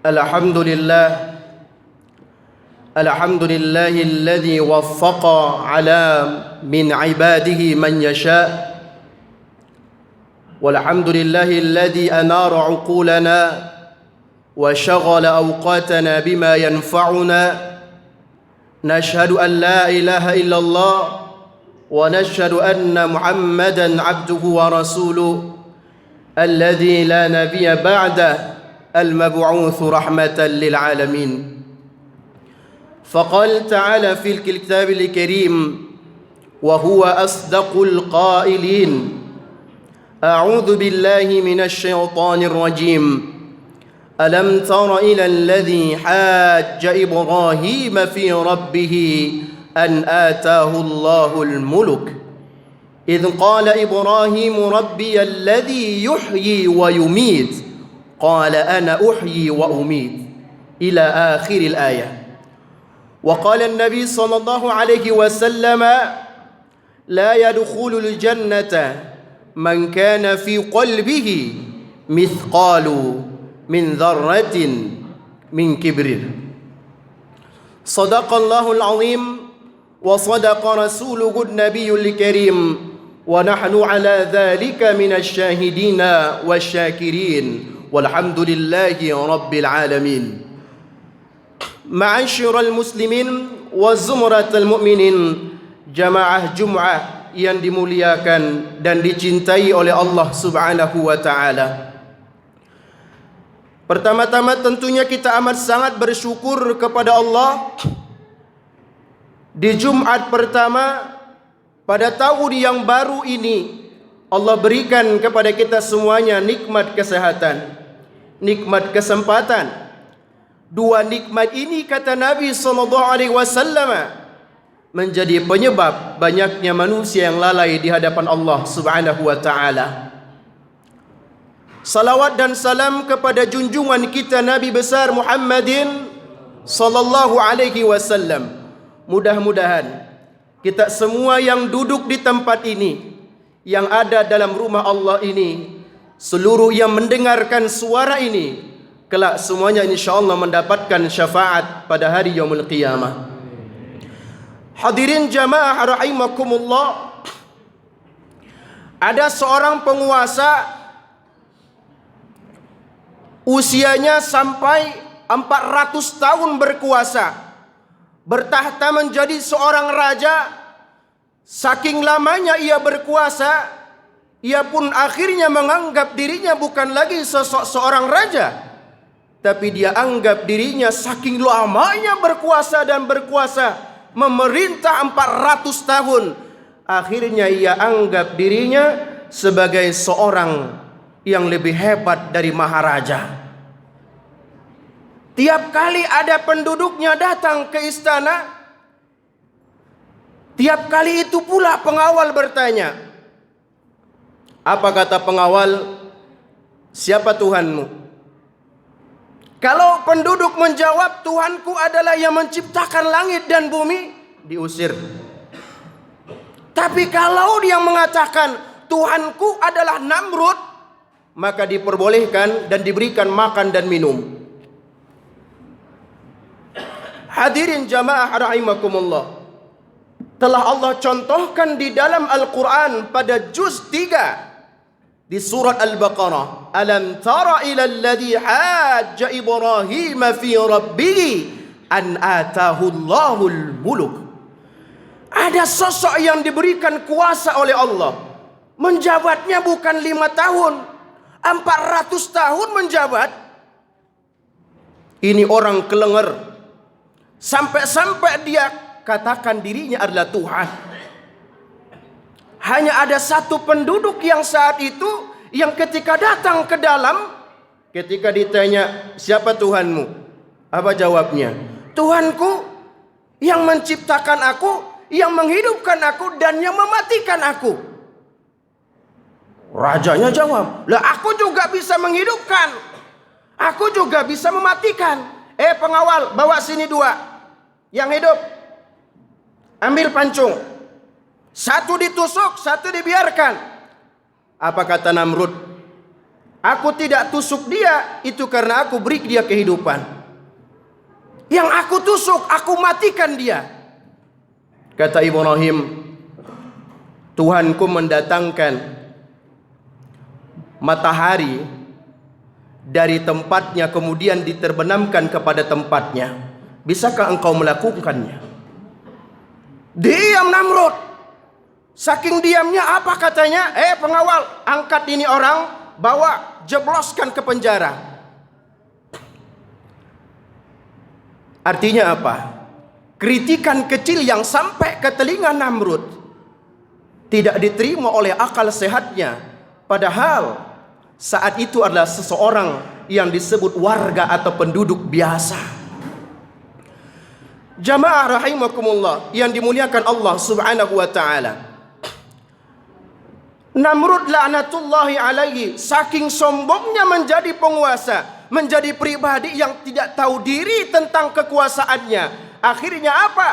الحمد لله الحمد لله الذي وفق على من عباده من يشاء والحمد لله الذي أنار عقولنا وشغل أوقاتنا بما ينفعنا نشهد أن لا إله إلا الله ونشهد أن محمدا عبده ورسوله الذي لا نبي بعده المبعوث رحمة للعالمين فقال تعالى في الكتاب الكريم وهو أصدق القائلين أعوذ بالله من الشيطان الرجيم ألم تر إلى الذي حاج إبراهيم في ربه أن آتاه الله الملك إذ قال إبراهيم ربي الذي يحيي ويميت قال أنا أحيي وأميت إلى آخر الآية وقال النبي صلى الله عليه وسلم لا يدخل الجنة من كان في قلبه مثقال من ذرة من كبر صدق الله العظيم وصدق رسوله النبي الكريم ونحن على ذلك من الشاهدين والشاكرين والحمد لله رب العالمين معاشر المسلمين وزمرة المؤمنين jamaah Jum'ah yang dimuliakan dan dicintai oleh Allah Subhanahu wa taala. Pertama-tama tentunya kita amat sangat bersyukur kepada Allah di Jumat pertama pada tahun yang baru ini Allah berikan kepada kita semuanya nikmat kesehatan, nikmat kesempatan. Dua nikmat ini kata Nabi SAW menjadi penyebab banyaknya manusia yang lalai di hadapan Allah Subhanahu wa taala. Salawat dan salam kepada junjungan kita Nabi besar Muhammadin sallallahu alaihi wasallam. Mudah-mudahan kita semua yang duduk di tempat ini, yang ada dalam rumah Allah ini, seluruh yang mendengarkan suara ini, kelak semuanya insyaallah mendapatkan syafaat pada hari yaumul qiyamah. Hadirin jamaah rahimakumullah, ada seorang penguasa usianya sampai 400 tahun berkuasa, bertahta menjadi seorang raja. Saking lamanya ia berkuasa, ia pun akhirnya menganggap dirinya bukan lagi sosok seorang raja, tapi dia anggap dirinya saking lamanya berkuasa dan berkuasa, memerintah 400 tahun. Akhirnya ia anggap dirinya sebagai seorang yang lebih hebat dari maharaja. Tiap kali ada penduduknya datang ke istana, tiap kali itu pula pengawal bertanya. Apa kata pengawal? Siapa Tuhanmu? Kalau penduduk menjawab Tuhanku adalah yang menciptakan langit dan bumi, diusir. Tapi kalau dia mengatakan Tuhanku adalah Namrud, maka diperbolehkan dan diberikan makan dan minum. Hadirin jamaah rahimakumullah, telah Allah contohkan di dalam Al-Quran pada juz 3 di surat Al-Baqarah, alam tara ila alladhi hajja Ibrahim fi rabbih an atahu Allahul muluk. Ada sosok yang diberikan kuasa oleh Allah, menjabatnya bukan 5 tahun, 400 tahun menjabat. Ini orang kelenger, sampai-sampai dia katakan dirinya adalah Tuhan. Hanya ada satu penduduk yang saat itu, yang ketika datang ke dalam, ketika ditanya siapa Tuhanmu, apa jawabnya? Tuhanku yang menciptakan aku, yang menghidupkan aku, dan yang mematikan aku. Rajanya jawab, lah aku juga bisa menghidupkan, aku juga bisa mematikan. Pengawal, bawa sini 2 yang hidup, ambil pancung, 1 ditusuk, 1 dibiarkan. Apa kata Namrud? Aku tidak tusuk dia, itu karena aku beri dia kehidupan. Yang aku tusuk, aku matikan dia. Kata Ibrahim, Tuhanku mendatangkan matahari dari tempatnya, kemudian diterbenamkan kepada tempatnya. Bisakah engkau melakukannya? Diam Namrud. Saking diamnya apa katanya? Pengawal, angkat ini orang, bawa, jebloskan ke penjara. Artinya apa? Kritikan kecil yang sampai ke telinga Namrud tidak diterima oleh akal sehatnya. Padahal saat itu adalah seseorang yang disebut warga atau penduduk biasa. Jamaah rahimakumullah yang dimuliakan Allah subhanahu wa ta'ala, Namrud laknatullahi alaihi saking sombongnya menjadi penguasa, menjadi pribadi yang tidak tahu diri tentang kekuasaannya. Akhirnya apa?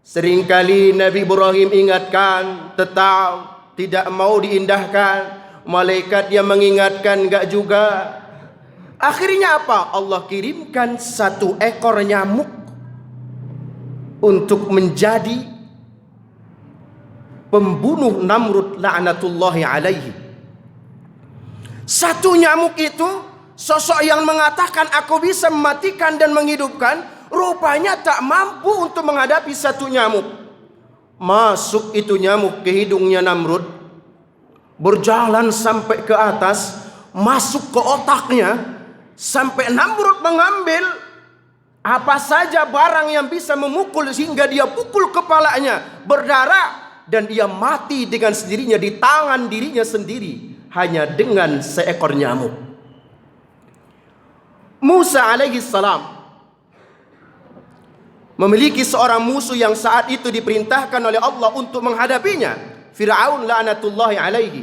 Seringkali Nabi Ibrahim ingatkan, tetap tidak mau diindahkan. Malaikat yang mengingatkan enggak juga. Akhirnya apa? Allah kirimkan satu ekor nyamuk untuk menjadi pembunuh Namrud laknatullahi alaihi. Satu nyamuk itu, sosok yang mengatakan aku bisa mematikan dan menghidupkan, rupanya tak mampu untuk menghadapi satu nyamuk. Masuk itu nyamuk ke hidungnya Namrud, berjalan sampai ke atas, masuk ke otaknya, sampai Namrud mengambil apa saja barang yang bisa memukul sehingga dia pukul kepalanya, berdarah, dan ia mati dengan sendirinya di tangan dirinya sendiri hanya dengan seekor nyamuk. Musa alaihi salam memiliki seorang musuh yang saat itu diperintahkan oleh Allah untuk menghadapinya, Fir'aun laknatullahi alaihi.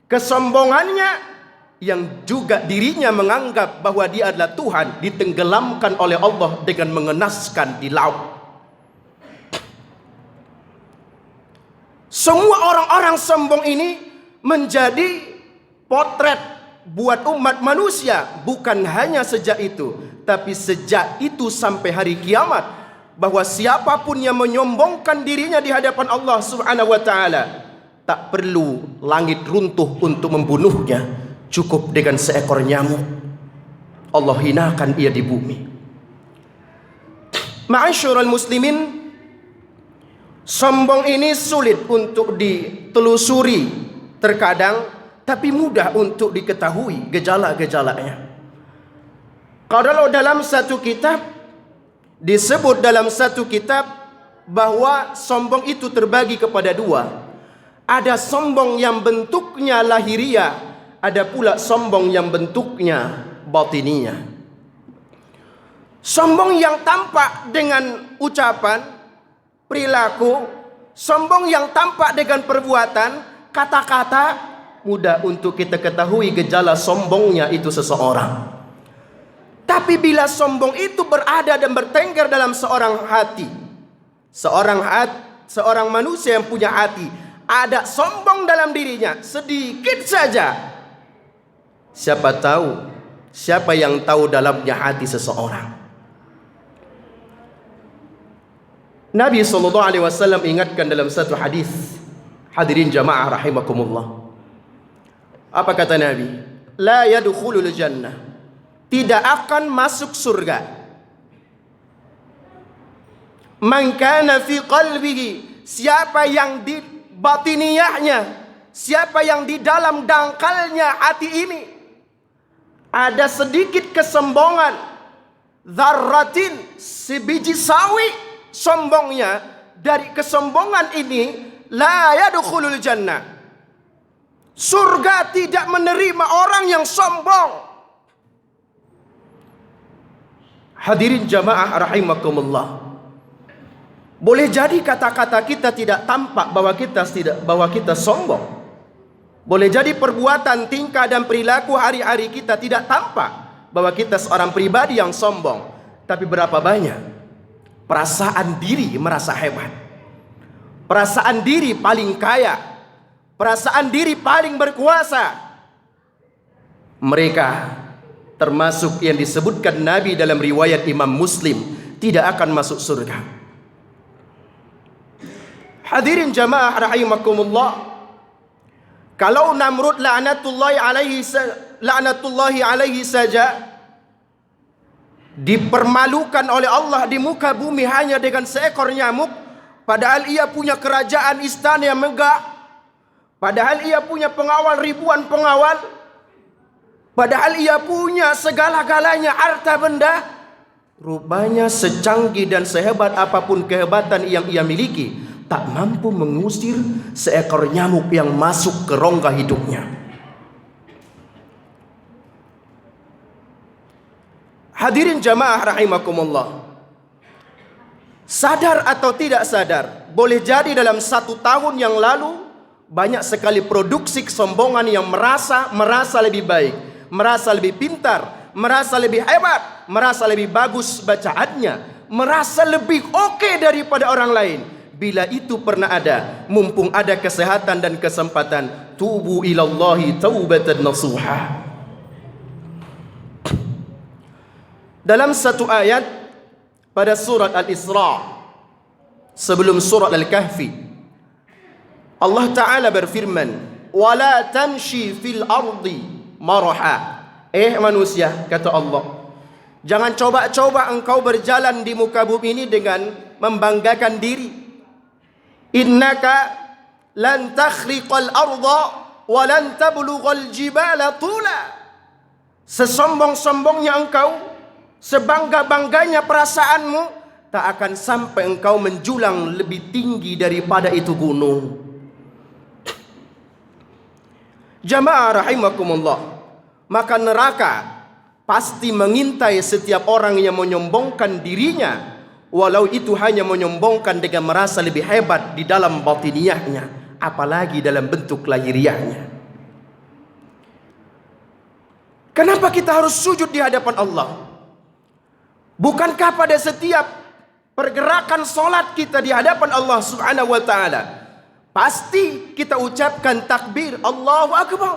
Kesombongannya yang juga dirinya menganggap bahwa dia adalah Tuhan ditenggelamkan oleh Allah dengan mengenaskan di laut. Semua orang-orang sombong ini menjadi potret buat umat manusia. Bukan hanya sejak itu, tapi sejak itu sampai hari kiamat, bahwa siapapun yang menyombongkan dirinya di hadapan Allah subhanahu wa ta'ala, tak perlu langit runtuh untuk membunuhnya, cukup dengan seekor nyamuk Allah hinakan ia di bumi. Ma'asyiral muslimin, sombong ini sulit untuk ditelusuri terkadang, tapi mudah untuk diketahui gejala-gejalanya. Kalau dalam satu kitab disebut dalam satu kitab bahwa sombong itu terbagi kepada dua. Ada sombong yang bentuknya lahiriah, ada pula sombong yang bentuknya batiniah. Sombong yang tampak dengan ucapan, perilaku, sombong yang tampak dengan perbuatan, kata-kata, mudah untuk kita ketahui gejala sombongnya itu seseorang. Tapi bila sombong itu berada dan bertengger dalam seorang hati, seorang manusia yang punya hati, ada sombong dalam dirinya sedikit saja, siapa yang tahu dalamnya hati seseorang? Nabi SAW ingatkan dalam satu hadis, hadirin jamaah rahimakumullah. Apa kata Nabi? La yadkhulul jannah, tidak akan masuk surga, man kana fi qalbihi, siapa yang di batiniyahnya, siapa yang di dalam dangkalnya hati ini ada sedikit kesombongan, dzarratin, sebiji sawi sombongnya, dari kesombongan ini la yadkhulul jannah, surga tidak menerima orang yang sombong. Hadirin jamaah rahimakumullah, boleh jadi kata-kata kita tidak tampak bahwa kita sombong. Boleh jadi perbuatan, tingkah dan perilaku hari-hari kita tidak tampak bahwa kita seorang pribadi yang sombong. Tapi berapa banyak perasaan diri merasa hebat, perasaan diri paling kaya, perasaan diri paling berkuasa. Mereka termasuk yang disebutkan Nabi dalam riwayat Imam Muslim tidak akan masuk surga. Hadirin jamaah rahimakumullah, kalau Namrud laknatullahi alaihi saja dipermalukan oleh Allah di muka bumi hanya dengan seekor nyamuk, padahal ia punya kerajaan istana yang megah, padahal ia punya pengawal ribuan pengawal, padahal ia punya segala-galanya harta benda, rupanya secanggih dan sehebat apapun kehebatan yang ia miliki, tak mampu mengusir seekor nyamuk yang masuk ke rongga hidungnya. Hadirin jamaah rahimakumullah, sadar atau tidak sadar, boleh jadi dalam 1 tahun yang lalu banyak sekali produksi kesombongan yang merasa lebih baik, merasa lebih pintar, merasa lebih hebat, merasa lebih bagus bacaannya, merasa lebih oke daripada orang lain. Bila itu pernah ada, mumpung ada kesehatan dan kesempatan, tubu ilallahi taubatan nasuha. Dalam satu ayat pada surat Al-Isra sebelum surat Al-Kahfi, Allah Ta'ala berfirman, wala tamshi fil ardi maraha. Manusia, kata Allah, jangan coba-coba engkau berjalan di muka bumi ini dengan membanggakan diri. Innaka lan takhriqal arda wa lan tablughal jibala tula. Sesombong-sombongnya engkau, sebangga-bangganya perasaanmu, tak akan sampai engkau menjulang lebih tinggi daripada itu gunung. Jamaah rahimakumullah, maka neraka pasti mengintai setiap orang yang menyombongkan dirinya, walau itu hanya menyombongkan dengan merasa lebih hebat di dalam batiniahnya, apalagi dalam bentuk lahiriahnya. Kenapa kita harus sujud di hadapan Allah? Bukankah pada setiap pergerakan solat kita di hadapan Allah Subhanahu wa ta'ala pasti kita ucapkan takbir Allahu Akbar,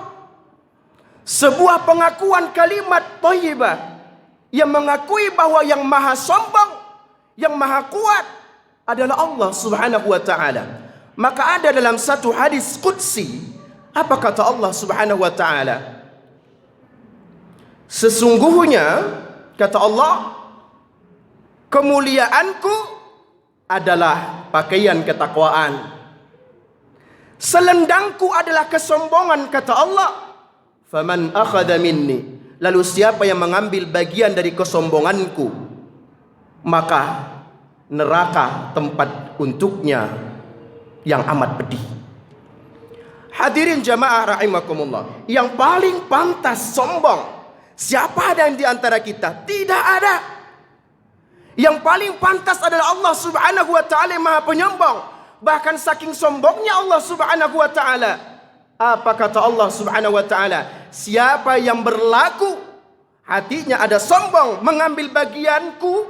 sebuah pengakuan kalimat thayyibah yang mengakui bahwa yang maha sombong, yang maha kuat adalah Allah Subhanahu wa ta'ala. Maka ada dalam satu hadis qudsi, apa kata Allah Subhanahu wa ta'ala? Sesungguhnya, kata Allah, kemuliaanku adalah pakaian ketakwaan, selendangku adalah kesombongan, kata Allah. Faman akhadha minni, lalu siapa yang mengambil bagian dari kesombonganku, maka neraka tempat untuknya yang amat pedih. Hadirin jamaah rahimakumullah, yang paling pantas sombong, siapa ada yang di antara kita? Tidak ada. Yang paling pantas adalah Allah Subhanahu wa ta'ala yang maha penyembong. Bahkan saking sombongnya Allah Subhanahu wa ta'ala, apa kata Allah Subhanahu wa ta'ala? Siapa yang berlaku hatinya ada sombong, mengambil bagianku,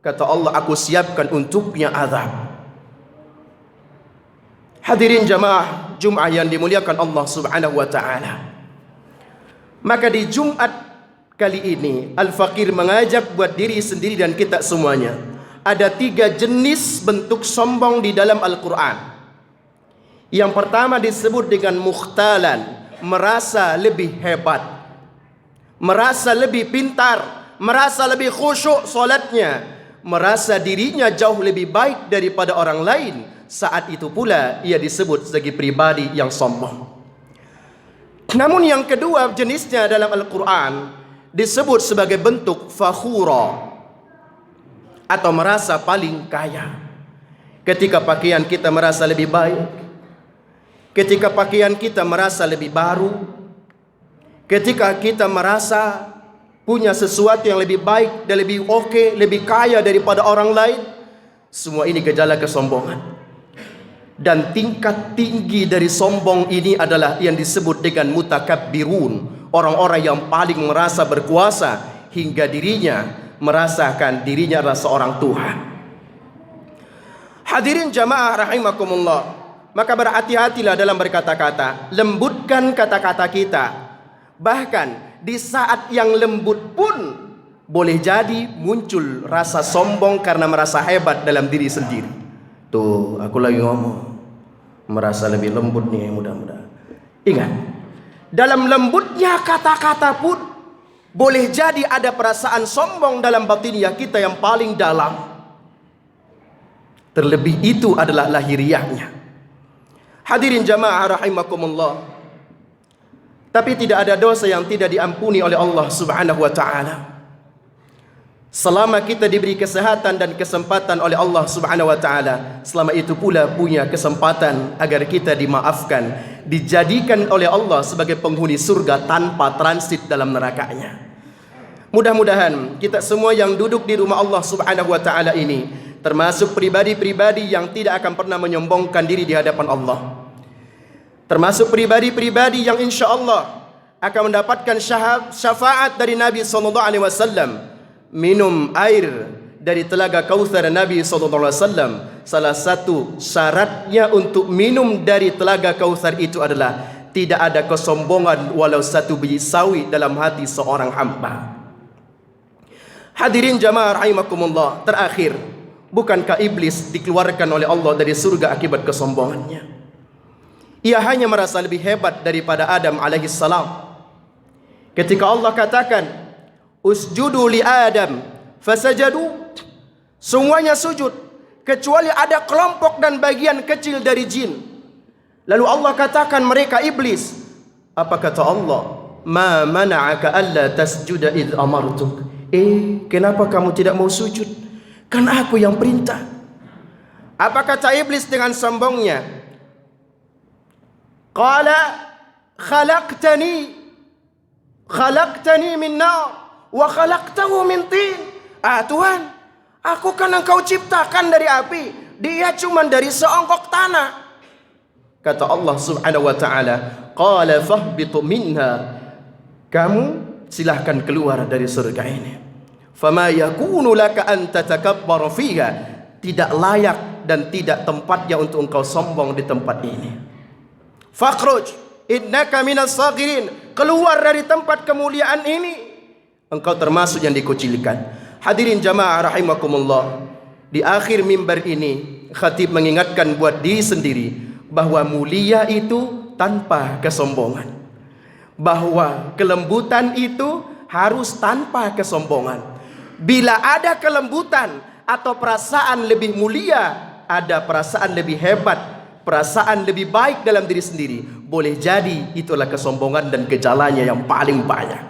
kata Allah, aku siapkan untuknya azab. Hadirin jamaah Jum'ah yang dimuliakan Allah Subhanahu wa ta'ala, maka di Jumat kali ini Al-Fakir mengajak buat diri sendiri dan kita semuanya, ada 3 jenis bentuk sombong di dalam Al-Quran. Yang pertama disebut dengan mukhtalan, merasa lebih hebat, merasa lebih pintar, merasa lebih khusyuk solatnya, merasa dirinya jauh lebih baik daripada orang lain. Saat itu pula ia disebut sebagai pribadi yang sombong. Namun yang kedua jenisnya dalam Al-Quran disebut sebagai bentuk fakhura, atau merasa paling kaya. Ketika pakaian kita merasa lebih baik, ketika pakaian kita merasa lebih baru, ketika kita merasa punya sesuatu yang lebih baik dan lebih oke, lebih kaya daripada orang lain, semua ini gejala kesombongan. Dan tingkat tinggi dari sombong ini adalah yang disebut dengan mutakabbirun, orang-orang yang paling merasa berkuasa hingga dirinya merasakan dirinya adalah seorang Tuhan. Hadirin jamaah rahimakumullah, maka berhati-hatilah dalam berkata-kata, lembutkan kata-kata kita. Bahkan di saat yang lembut pun boleh jadi muncul rasa sombong karena merasa hebat dalam diri sendiri. Tuh, aku lagi ngomong, merasa lebih lembut nih mudah-mudahan. Ingat, dalam lembutnya kata-kata pun boleh jadi ada perasaan sombong dalam batiniah kita yang paling dalam. Terlebih itu adalah lahiriahnya. Hadirin jamaah rahimakumullah. Tapi tidak ada dosa yang tidak diampuni oleh Allah Subhanahu wa taala. Selama kita diberi kesehatan dan kesempatan oleh Allah Subhanahu wa taala, selama itu pula punya kesempatan agar kita dimaafkan, dijadikan oleh Allah sebagai penghuni surga tanpa transit dalam nerakanya. Mudah-mudahan kita semua yang duduk di rumah Allah Subhanahu wa taala ini termasuk pribadi-pribadi yang tidak akan pernah menyombongkan diri di hadapan Allah. Termasuk pribadi-pribadi yang insya Allah akan mendapatkan syafaat dari Nabi SAW. Minum air dari telaga Kautsar Nabi SAW. Salah satu syaratnya untuk minum dari telaga Kautsar itu adalah tidak ada kesombongan walau satu biji sawi dalam hati seorang hamba. Hadirin jamaah rahimakumullah. Terakhir, bukankah iblis dikeluarkan oleh Allah dari surga akibat kesombongannya? Ia hanya merasa lebih hebat daripada Adam alaihissalam. Ketika Allah katakan, usjudu li Adam, fasajadu, semuanya sujud kecuali ada kelompok dan bagian kecil dari jin. Lalu Allah katakan mereka iblis. Apa kata Allah? Ma mana'aka alla tasjuda id amartuk. Kenapa kamu tidak mau sujud? Kan aku yang perintah. Apa kata iblis dengan sombongnya? Qala khalaqtani min nar wa khalaqtahu min tin. Tuhan, aku kan engkau ciptakan dari api, dia cuma dari seongkok tanah. Kata Allah Subhanahu wa taala, qala fahbitu minha. Kamu silahkan keluar dari surga ini. Fama yakunu laka an tatakabbara fiha. Tidak layak dan tidak tempatnya untuk engkau sombong di tempat ini. Fakhruj innaka minas saghirin. Keluar dari tempat kemuliaan ini, engkau termasuk yang dikucilkan. Hadirin jamaah rahimakumullah. Di akhir mimbar ini, khatib mengingatkan buat diri sendiri bahwa mulia itu tanpa kesombongan, bahwa kelembutan itu harus tanpa kesombongan. Bila ada kelembutan atau perasaan lebih mulia, ada perasaan lebih hebat, perasaan lebih baik dalam diri sendiri, boleh jadi itulah kesombongan dan gejalanya yang paling banyak.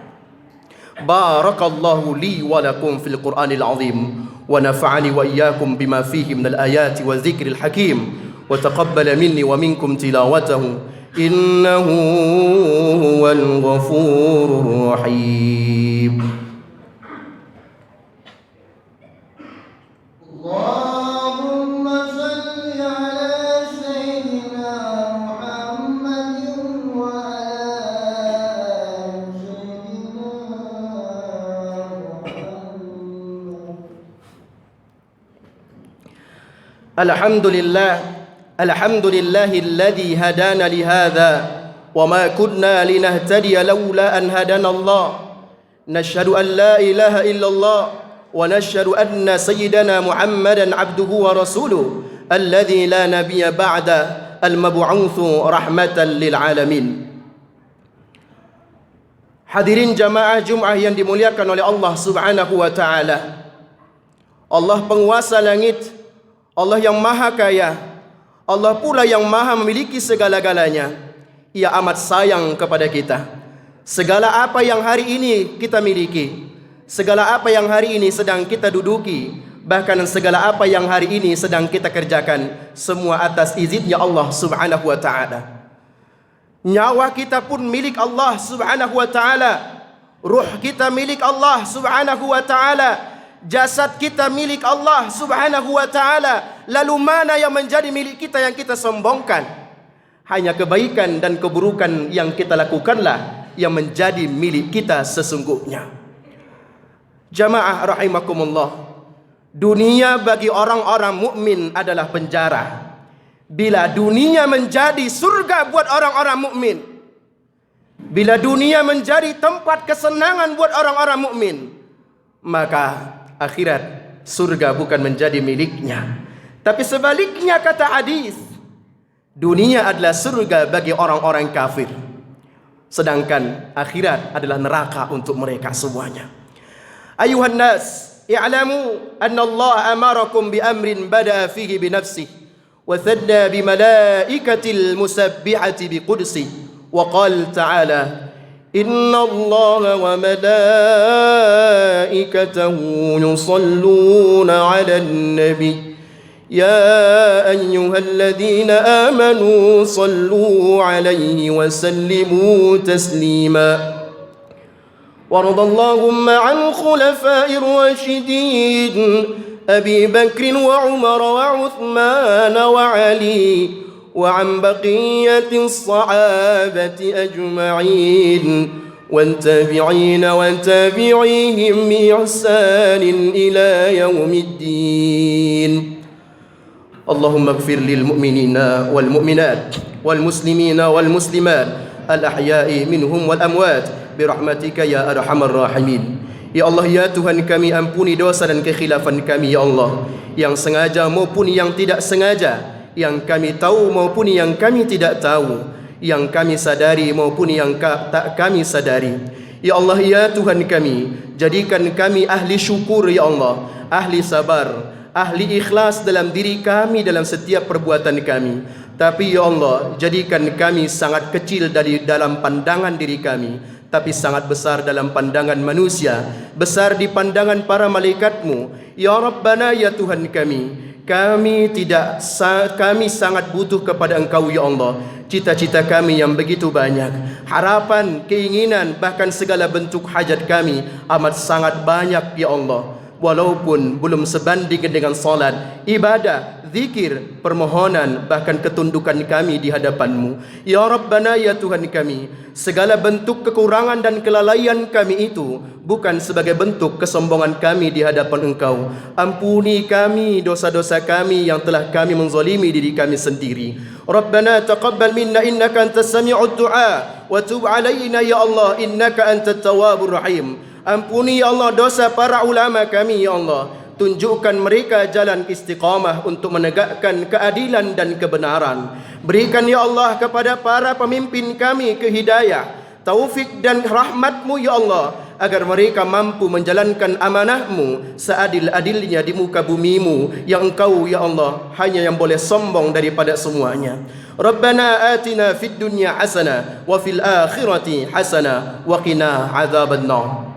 Barakallahu li wa lakum fil Qur'anil azim wa nafa'ani wa iyyakum bima fihi minal ayati wa dzikril hakim wa taqabbala minni wa minkum tilawatahu innahu huwal ghafurur rahim. Alhamdulillahilladzi hadana lihadza wa ma kunna linahtadiya laula an hadana Allah. Nashhadu an la ilaha illallah wa nashhadu anna sayyidana Muhammadan abduhu wa rasuluh alladzi la nabiyya ba'da al-mab'utsu rahmatan lil alamin. Hadirin jamaah Jumat yang dimuliakan oleh Allah Subhanahu wa taala. Allah penguasa langit, Allah yang maha kaya, Allah pula yang maha memiliki segala-galanya. Ia amat sayang kepada kita. Segala apa yang hari ini kita miliki, segala apa yang hari ini sedang kita duduki, bahkan segala apa yang hari ini sedang kita kerjakan, semua atas izinnya Allah Subhanahu wa ta'ala. Nyawa kita pun milik Allah Subhanahu wa ta'ala. Ruh kita milik Allah Subhanahu wa ta'ala. Jasad kita milik Allah Subhanahu wa ta'ala. Lalu mana yang menjadi milik kita yang kita sombongkan? Hanya kebaikan dan keburukan yang kita lakukanlah yang menjadi milik kita sesungguhnya. Jamaah rahimakumullah. Dunia bagi orang-orang mukmin adalah penjara. Bila dunia menjadi surga buat orang-orang mukmin, Bila dunia menjadi tempat kesenangan buat orang-orang mukmin, maka akhirat surga bukan menjadi miliknya. Tapi sebaliknya kata hadis, dunia adalah surga bagi orang-orang kafir, sedangkan akhirat adalah neraka untuk mereka semuanya. Ayuhan nas, i'lamu anna Allah amarakum bi amrin bada'a fihi bi nafsihi wa thadda bi malaikatil musabbihati bi qudsi wa qala ta'ala inna Allah wa malaikatahu yusalluna 'alan nabi ya ayyuhalladzina amanu sallu 'alaihi wa sallimu taslima. وارض اللهم عن خلفاء الراشدين أبي بكر وعمر وعثمان وعلي وعن بقية الصحابة أجمعين والتابعين وتابعيهم بإحسان إلى يوم الدين. اللهم اغفر للمؤمنين والمؤمنات والمسلمين والمسلمات الأحياء منهم والأموات birahmatika ya arhamar rahimin. Ya Allah, ya Tuhan kami, ampuni dosa dan kekhilafan kami ya Allah, yang sengaja maupun yang tidak sengaja, yang kami tahu maupun yang kami tidak tahu, yang kami sadari maupun yang tak kami sadari. Ya Allah, ya Tuhan kami, jadikan kami ahli syukur ya Allah, ahli sabar, ahli ikhlas dalam diri kami dalam setiap perbuatan kami. Tapi ya Allah, jadikan kami sangat kecil dari dalam pandangan diri kami, tapi sangat besar dalam pandangan manusia, besar di pandangan para malaikatmu. Ya Rabbana, ya Tuhan kami, kami sangat butuh kepada Engkau ya Allah. Cita-cita kami yang begitu banyak, harapan, keinginan, bahkan segala bentuk hajat kami amat sangat banyak ya Allah. Walaupun belum sebanding dengan salat, ibadah, zikir, permohonan, bahkan ketundukan kami di hadapan-Mu. Ya Rabbana, ya Tuhan kami, segala bentuk kekurangan dan kelalaian kami itu bukan sebagai bentuk kesombongan kami di hadapan Engkau. Ampuni kami dosa-dosa kami yang telah kami menzalimi diri kami sendiri. Rabbana taqabbal minna innaka antas sami'ud du'a wa tub 'alaina ya Allah innaka antat tawwabur rahim. Ampuni ya Allah dosa para ulama kami ya Allah. Tunjukkan mereka jalan istiqamah untuk menegakkan keadilan dan kebenaran. Berikan ya Allah kepada para pemimpin kami kehidayah, taufik dan rahmat-Mu ya Allah, agar mereka mampu menjalankan amanah-Mu seadil-adilnya di muka bumi-Mu yang Engkau ya Allah hanya yang boleh sombong daripada semuanya. Rabbana atina fid dunya hasanah wa fil akhirati hasanah wa qina adzabannar.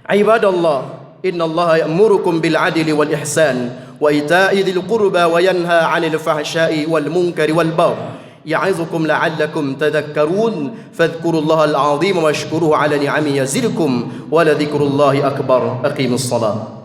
Ibadallah, innallaha ya'murukum bil 'adli wal ihsan wa ita'i dzil qurba wa yanha 'anil fahsya'i wal munkari wal baghi ya'izukum la'allakum tadhakkarun fadhkurullaha al 'azima washkuruhu 'ala ni'amihi yazidkum wa la dzikrullahi akbar. Aqimus shalah.